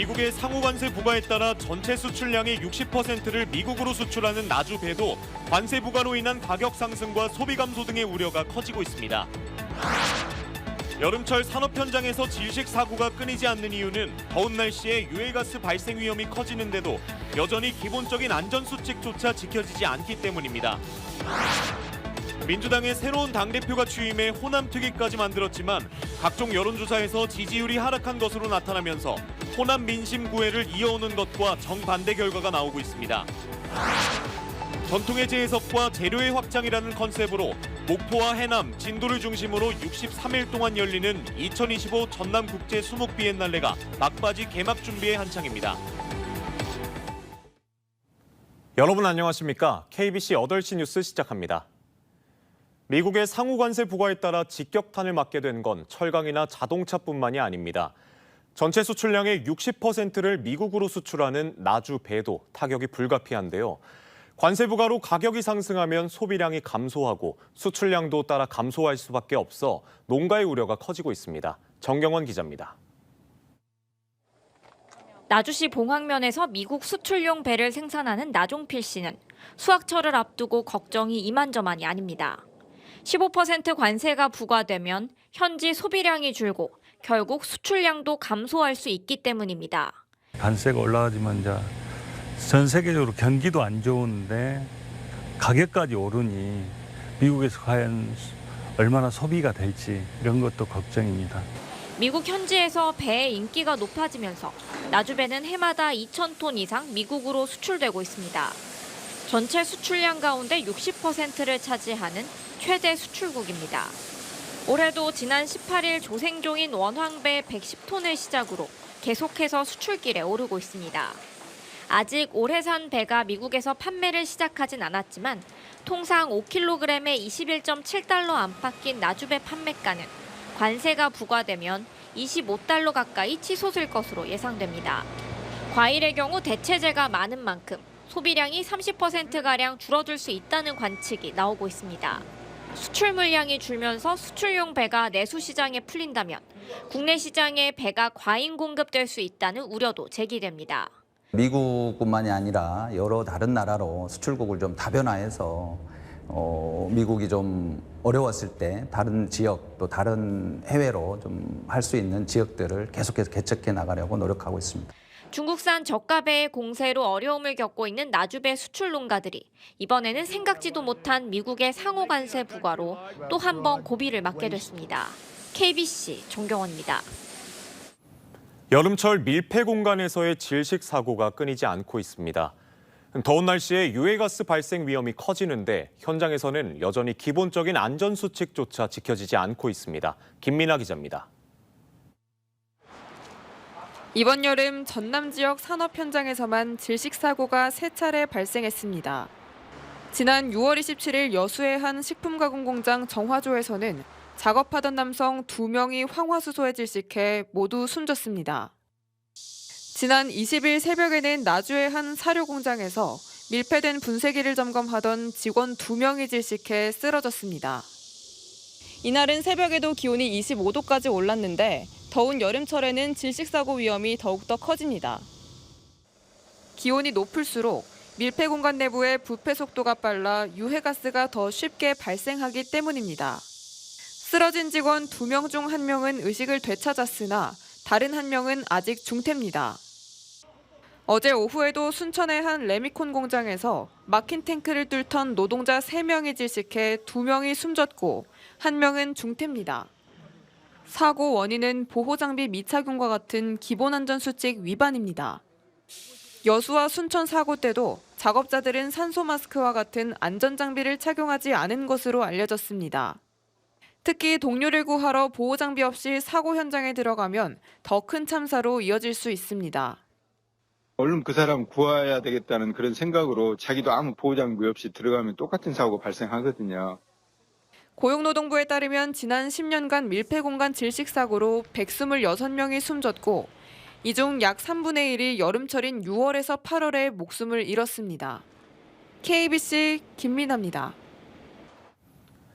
미국의 상호 관세 부과에 따라 전체 수출량의 60%를 미국으로 수출하는 나주 배도 관세 부과로 인한 가격 상승과 소비 감소 등의 우려가 커지고 있습니다. 여름철 산업 현장에서 질식 사고가 끊이지 않는 이유는 더운 날씨에 유해가스 발생 위험이 커지는데도 여전히 기본적인 안전수칙조차 지켜지지 않기 때문입니다. 민주당의 새로운 당대표가 취임해 호남특위까지 만들었지만 각종 여론조사에서 지지율이 하락한 것으로 나타나면서 호남 민심 구애를 이어오는 것과 정반대 결과가 나오고 있습니다. 전통의 재해석과 재료의 확장이라는 컨셉으로 목포와 해남, 진도를 중심으로 63일 동안 열리는 2025 전남국제 수목 비엔날레가 막바지 개막 준비에 한창입니다. 여러분 안녕하십니까? KBC 8시 뉴스 시작합니다. 미국의 상호 관세 부과에 따라 직격탄을 맞게 된 건 철강이나 자동차뿐만이 아닙니다. 전체 수출량의 60%를 미국으로 수출하는 나주 배도 타격이 불가피한데요. 관세 부과로 가격이 상승하면 소비량이 감소하고 수출량도 따라 감소할 수밖에 없어 농가의 우려가 커지고 있습니다. 정경원 기자입니다. 나주시 봉황면에서 미국 수출용 배를 생산하는 나종필 씨는 수확철을 앞두고 걱정이 이만저만이 아닙니다. 15% 관세가 부과되면 현지 소비량이 줄고 결국 수출량도 감소할 수 있기 때문입니다. 관세가 올라가지만 이제 전 세계적으로 경기도 안 좋은데 가격까지 오르니 미국에서 과연 얼마나 소비가 될지 이런 것도 걱정입니다. 미국 현지에서 배의 인기가 높아지면서 나주배는 해마다 2,000톤 이상 미국으로 수출되고 있습니다. 전체 수출량 가운데 60%를 차지하는 최대 수출국입니다. 올해도 지난 18일 조생종인 원황배 110톤을 시작으로 계속해서 수출길에 오르고 있습니다. 아직 올해 산 배가 미국에서 판매를 시작하진 않았지만 통상 5kg에 21.7달러 안팎인 나주배 판매가는 관세가 부과되면 25달러 가까이 치솟을 것으로 예상됩니다. 과일의 경우 대체재가 많은 만큼 소비량이 30%가량 줄어들 수 있다는 관측이 나오고 있습니다. 수출 물량이 줄면서 수출용 배가 내수 시장에 풀린다면 국내 시장에 배가 과잉 공급될 수 있다는 우려도 제기됩니다. 미국뿐만이 아니라 여러 다른 나라로 수출국을 좀 다변화해서 미국이 좀 어려웠을 때 다른 지역 또 다른 해외로 좀 할 수 있는 지역들을 계속해서 개척해 나가려고 노력하고 있습니다. 중국산 저가배의 공세로 어려움을 겪고 있는 나주배 수출 농가들이 이번에는 생각지도 못한 미국의 상호 관세 부과로 또 한 번 고비를 맞게 됐습니다. KBC 정경원입니다. 여름철 밀폐 공간에서의 질식 사고가 끊이지 않고 있습니다. 더운 날씨에 유해가스 발생 위험이 커지는데 현장에서는 여전히 기본적인 안전수칙조차 지켜지지 않고 있습니다. 김민아 기자입니다. 이번 여름 전남 지역 산업 현장에서만 질식 사고가 3차례 발생했습니다. 지난 6월 27일 여수의 한 식품 가공 공장 정화조에서는 작업하던 남성 2명이 황화수소에 질식해 모두 숨졌습니다. 지난 20일 새벽에는 나주의 한 사료 공장에서 밀폐된 분쇄기를 점검하던 직원 2명이 질식해 쓰러졌습니다. 이날은 새벽에도 기온이 25도까지 올랐는데 더운 여름철에는 질식사고 위험이 더욱더 커집니다. 기온이 높을수록 밀폐 공간 내부의 부패 속도가 빨라 유해가스가 더 쉽게 발생하기 때문입니다. 쓰러진 직원 2명 중 1명은 의식을 되찾았으나 다른 1명은 아직 중태입니다. 어제 오후에도 순천의 한 레미콘 공장에서 막힌 탱크를 뚫던 노동자 3명이 질식해 2명이 숨졌고 1명은 중태입니다. 사고 원인은 보호장비 미착용과 같은 기본안전수칙 위반입니다. 여수와 순천 사고 때도 작업자들은 산소 마스크와 같은 안전장비를 착용하지 않은 것으로 알려졌습니다. 특히 동료를 구하러 보호장비 없이 사고 현장에 들어가면 더 큰 참사로 이어질 수 있습니다. 얼른 그 사람 구해야 되겠다는 그런 생각으로 자기도 아무 보호장비 없이 들어가면 똑같은 사고가 발생하거든요. 고용노동부에 따르면 지난 10년간 밀폐공간 질식사고로 126명이 숨졌고 이 중 약 3분의 1이 여름철인 6월에서 8월에 목숨을 잃었습니다. KBC 김민아입니다.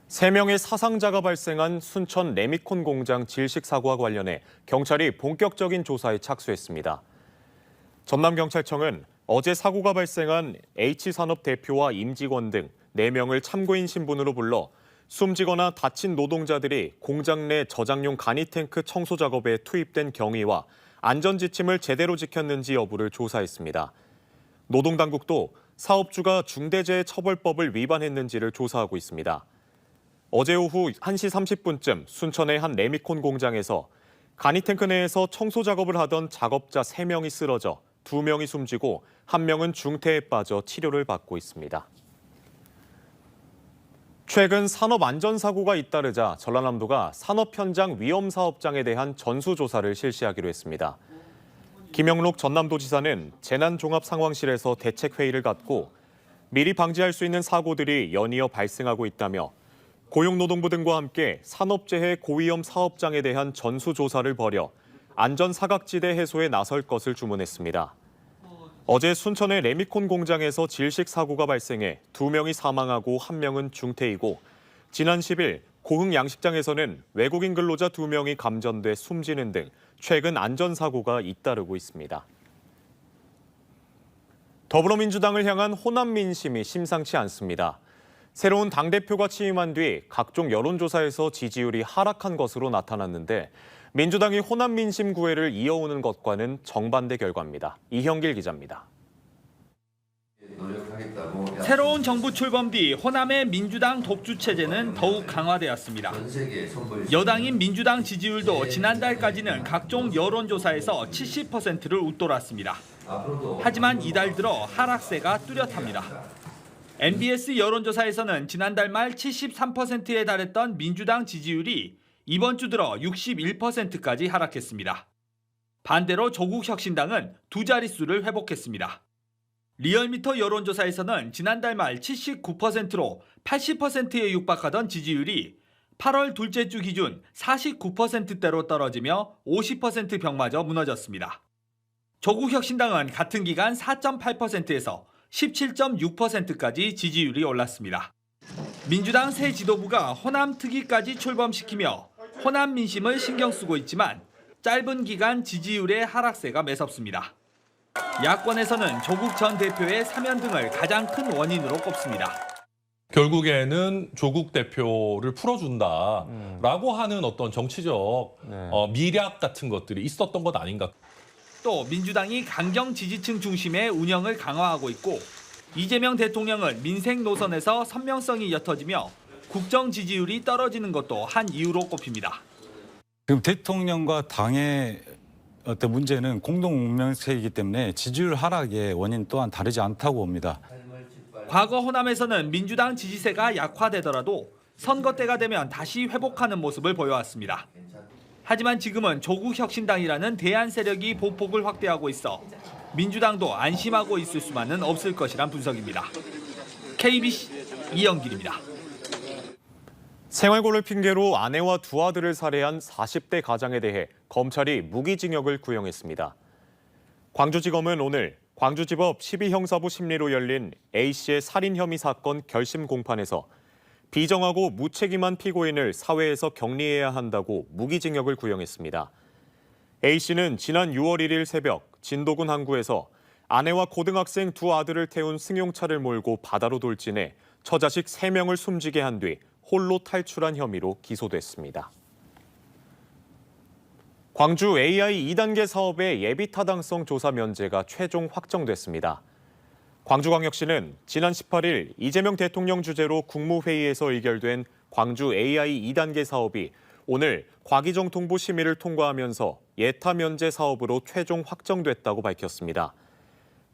3명의 사상자가 발생한 순천 레미콘 공장 질식 사고와 관련해 경찰이 본격적인 조사에 착수했습니다. 전남경찰청은 어제 사고가 발생한 H산업 대표와 임직원 등 4명을 참고인 신분으로 불러 숨지거나 다친 노동자들이 공장 내 저장용 간이탱크 청소 작업에 투입된 경위와 안전지침을 제대로 지켰는지 여부를 조사했습니다. 노동당국도 사업주가 중대재해처벌법을 위반했는지를 조사하고 있습니다. 어제 오후 1시 30분쯤 순천의 한 레미콘 공장에서 간이탱크 내에서 청소 작업을 하던 작업자 3명이 쓰러져 2명이 숨지고 1명은 중태에 빠져 치료를 받고 있습니다. 최근 산업안전사고가 잇따르자 전라남도가 산업 현장 위험 사업장에 대한 전수조사를 실시하기로 했습니다. 김영록 전남도지사는 재난종합상황실에서 대책회의를 갖고 미리 방지할 수 있는 사고들이 연이어 발생하고 있다며 고용노동부 등과 함께 산업재해 고위험 사업장에 대한 전수조사를 벌여 안전사각지대 해소에 나설 것을 주문했습니다. 어제 순천의 레미콘 공장에서 질식 사고가 발생해 2명이 사망하고 1명은 중태이고 지난 10일 고흥 양식장에서는 외국인 근로자 2명이 감전돼 숨지는 등 최근 안전사고가 잇따르고 있습니다. 더불어민주당을 향한 호남 민심이 심상치 않습니다. 새로운 당대표가 취임한 뒤 각종 여론조사에서 지지율이 하락한 것으로 나타났는데 민주당이 호남 민심 구애를 이어오는 것과는 정반대 결과입니다. 이형길 기자입니다. 새로운 정부 출범 뒤 호남의 민주당 독주 체제는 더욱 강화되었습니다. 여당인 민주당 지지율도 지난달까지는 각종 여론조사에서 70%를 웃돌았습니다. 하지만 이달 들어 하락세가 뚜렷합니다. NBS 여론조사에서는 지난달 말 73%에 달했던 민주당 지지율이 이번 주 들어 61%까지 하락했습니다. 반대로 조국혁신당은 2자릿수를 회복했습니다. 리얼미터 여론조사에서는 지난달 말 79%로 80%에 육박하던 지지율이 8월 둘째 주 기준 49%대로 떨어지며 50% 벽마저 무너졌습니다. 조국혁신당은 같은 기간 4.8%에서 17.6%까지 지지율이 올랐습니다. 민주당 새 지도부가 호남 특위까지 출범시키며 호남 민심을 신경 쓰고 있지만 짧은 기간 지지율의 하락세가 매섭습니다. 야권에서는 조국 전 대표의 사면 등을 가장 큰 원인으로 꼽습니다. 결국에는 조국 대표를 풀어준다라고 하는 어떤 정치적 미략 같은 것들이 있었던 것 아닌가. 또 민주당이 강경 지지층 중심의 운영을 강화하고 있고 이재명 대통령은 민생 노선에서 선명성이 옅어지며 국정 지지율이 떨어지는 것도 한 이유로 꼽힙니다. 지금 대통령과 당의 어떤 문제는 공동 운명체이기 때문에 지지율 하락의 원인 또한 다르지 않다고 봅니다. 과거 호남에서는 민주당 지지세가 약화되더라도 선거 때가 되면 다시 회복하는 모습을 보여왔습니다. 하지만 지금은 조국혁신당이라는 대안 세력이 보폭을 확대하고 있어 민주당도 안심하고 있을 수만은 없을 것이란 분석입니다. KBC 이영길입니다. 생활고를 핑계로 아내와 2아들을 살해한 40대 가장에 대해 검찰이 무기징역을 구형했습니다. 광주지검은 오늘 광주지법 12형사부 심리로 열린 A씨의 살인 혐의 사건 결심 공판에서 비정하고 무책임한 피고인을 사회에서 격리해야 한다고 무기징역을 구형했습니다. A씨는 지난 6월 1일 새벽 진도군 항구에서 아내와 고등학생 2아들을 태운 승용차를 몰고 바다로 돌진해 처자식 3명을 숨지게 한 뒤 홀로 탈출한 혐의로 기소됐습니다. 광주 AI 2단계 사업의 예비 타당성 조사 면제가 최종 확정됐습니다. 광주광역시는 지난 18일 이재명 대통령 주재로 국무회의에서 의결된 광주 AI 2단계 사업이 오늘 과기정통부 심의를 통과하면서 예타 면제 사업으로 최종 확정됐다고 밝혔습니다.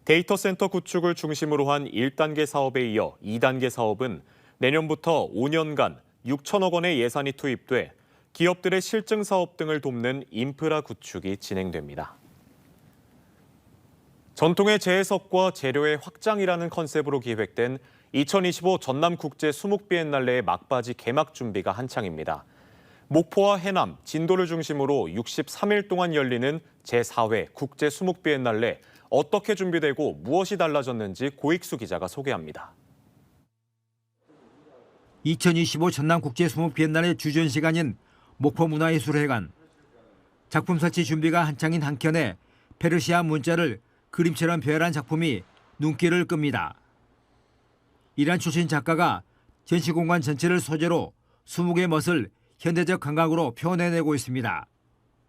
데이터 센터 구축을 중심으로 한 1단계 사업에 이어 2단계 사업은 내년부터 5년간 6천억 원의 예산이 투입돼 기업들의 실증 사업 등을 돕는 인프라 구축이 진행됩니다. 전통의 재해석과 재료의 확장이라는 컨셉으로 기획된 2025 전남국제 수묵비엔날레의 막바지 개막 준비가 한창입니다. 목포와 해남, 진도를 중심으로 63일 동안 열리는 제4회 국제 수묵비엔날레 어떻게 준비되고 무엇이 달라졌는지 고익수 기자가 소개합니다. 2025 전남국제 수묵비엔날레 주전 시간인 목포문화예술회관. 작품 설치 준비가 한창인 한켠에 페르시아 문자를 그림처럼 배열한 작품이 눈길을 끕니다. 이란 출신 작가가 전시공간 전체를 소재로 수묵의 멋을 현대적 감각으로 표현해내고 있습니다.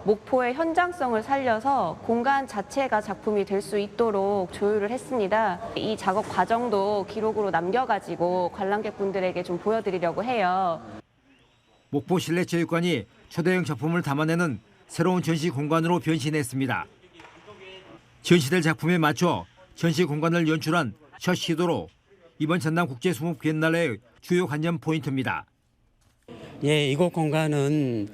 목포의 현장성을 살려서 공간 자체가 작품이 될 수 있도록 조율을 했습니다. 이 작업 과정도 기록으로 남겨가지고 관람객분들에게 좀 보여드리려고 해요. 목포 실내체육관이 초대형 작품을 담아내는 새로운 전시 공간으로 변신했습니다. 전시될 작품에 맞춰 전시 공간을 연출한 첫 시도로 이번 전남국제수묵 비엔날레의 주요 관전 포인트입니다. 예, 이곳 공간은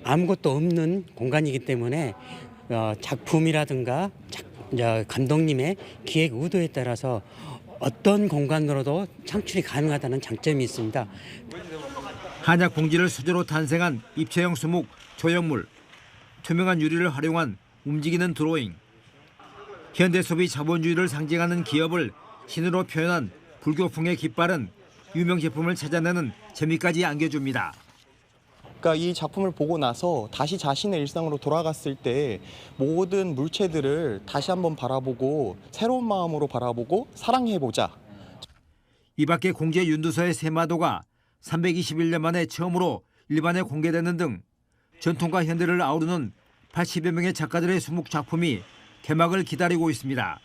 아무것도 없는 공간이기 때문에 작품이라든가 감독님의 기획 의도에 따라서 어떤 공간으로도 창출이 가능하다는 장점이 있습니다. 한약 봉지를 소재로 탄생한 입체형 수묵 조형물, 투명한 유리를 활용한 움직이는 드로잉, 현대 소비 자본주의를 상징하는 기업을 신으로 표현한 불교풍의 깃발은 유명 제품을 찾아내는 재미까지 안겨줍니다. 그러니까 이 작품을 보고 나서 다시 자신의 일상으로 돌아갔을 때 모든 물체들을 다시 한번 바라보고 새로운 마음으로 바라보고 사랑해보자. 이 밖에 공제 윤두서의 세마도가 321년 만에 처음으로 일반에 공개되는 등 전통과 현대를 아우르는 80여 명의 작가들의 수묵 작품이 개막을 기다리고 있습니다.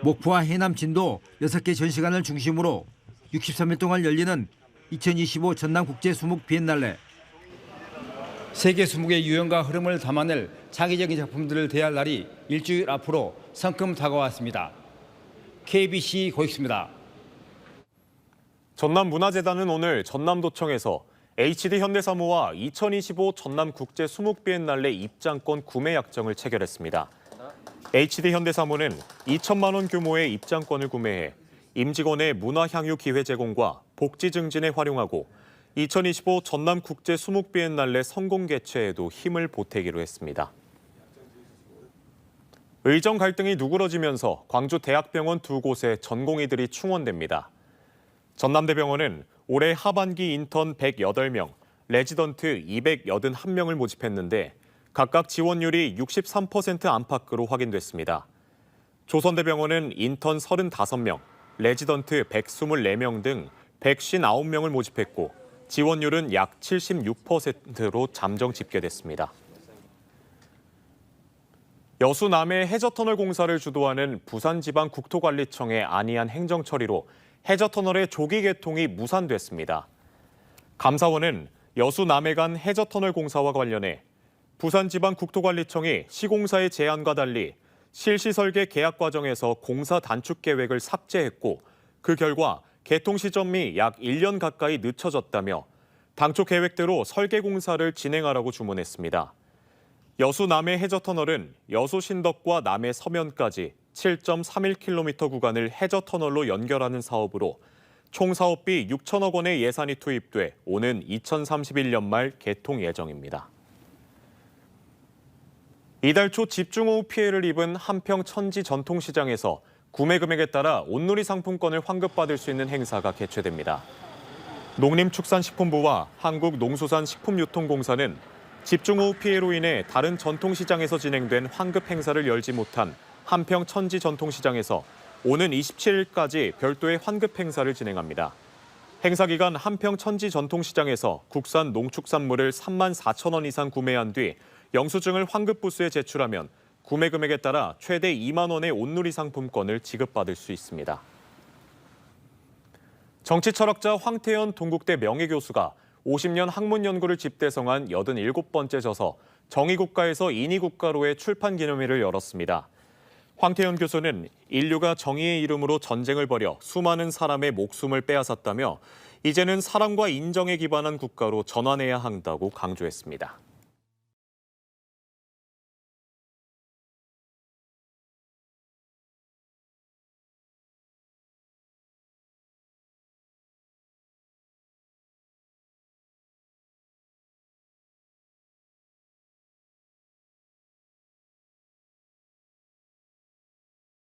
목포와 해남 진도 6개 전시관을 중심으로 63일 동안 열리는 2025 전남국제수묵 비엔날레. 세계 수묵의 유형과 흐름을 담아낼 창의적인 작품들을 대할 날이 일주일 앞으로 성큼 다가왔습니다. KBC 고익수입니다. 전남문화재단은 오늘 전남도청에서 HD 현대사무와 2025 전남국제수묵비엔날레 입장권 구매 약정을 체결했습니다. HD 현대사무는 2천만 원 규모의 입장권을 구매해 임직원의 문화향유 기회 제공과 복지 증진에 활용하고 2025 전남국제수묵비엔날레 성공 개최에도 힘을 보태기로 했습니다. 의정 갈등이 누그러지면서 광주 대학병원 두 곳에 전공의들이 충원됩니다. 전남대병원은 올해 하반기 인턴 108명, 레지던트 281명을 모집했는데 각각 지원율이 63% 안팎으로 확인됐습니다. 조선대병원은 인턴 35명, 레지던트 124명 등 159명을 모집했고 지원율은 약 76%로 잠정 집계됐습니다. 여수 남해 해저터널 공사를 주도하는 부산지방국토관리청의 안이한 행정처리로 해저터널의 조기 개통이 무산됐습니다. 감사원은 여수 남해 간 해저터널 공사와 관련해 부산지방국토관리청이 시공사의 제안과 달리 실시 설계 계약 과정에서 공사 단축 계획을 삭제했고 그 결과 개통 시점이 약 1년 가까이 늦춰졌다며 당초 계획대로 설계 공사를 진행하라고 주문했습니다. 여수 남해 해저터널은 여수 신덕과 남해 서면까지 7.31km 구간을 해저터널로 연결하는 사업으로 총 사업비 6천억 원의 예산이 투입돼 오는 2031년 말 개통 예정입니다. 이달 초 집중호우 피해를 입은 한평 천지 전통시장에서 구매 금액에 따라 온누리 상품권을 환급받을 수 있는 행사가 개최됩니다. 농림축산식품부와 한국농수산식품유통공사는 집중호우 피해로 인해 다른 전통시장에서 진행된 환급 행사를 열지 못한 한평 천지 전통시장에서 오는 27일까지 별도의 환급 행사를 진행합니다. 행사 기간 한평 천지 전통시장에서 국산 농축산물을 34,000원 이상 구매한 뒤 영수증을 환급부스에 제출하면 구매 금액에 따라 최대 2만 원의 온누리 상품권을 지급받을 수 있습니다. 정치철학자 황태현 동국대 명예교수가 50년 학문 연구를 집대성한 87번째 저서 정의국가에서 인의국가로의 출판 기념회를 열었습니다. 황태현 교수는 인류가 정의의 이름으로 전쟁을 벌여 수많은 사람의 목숨을 빼앗았다며 이제는 사랑과 인정에 기반한 국가로 전환해야 한다고 강조했습니다.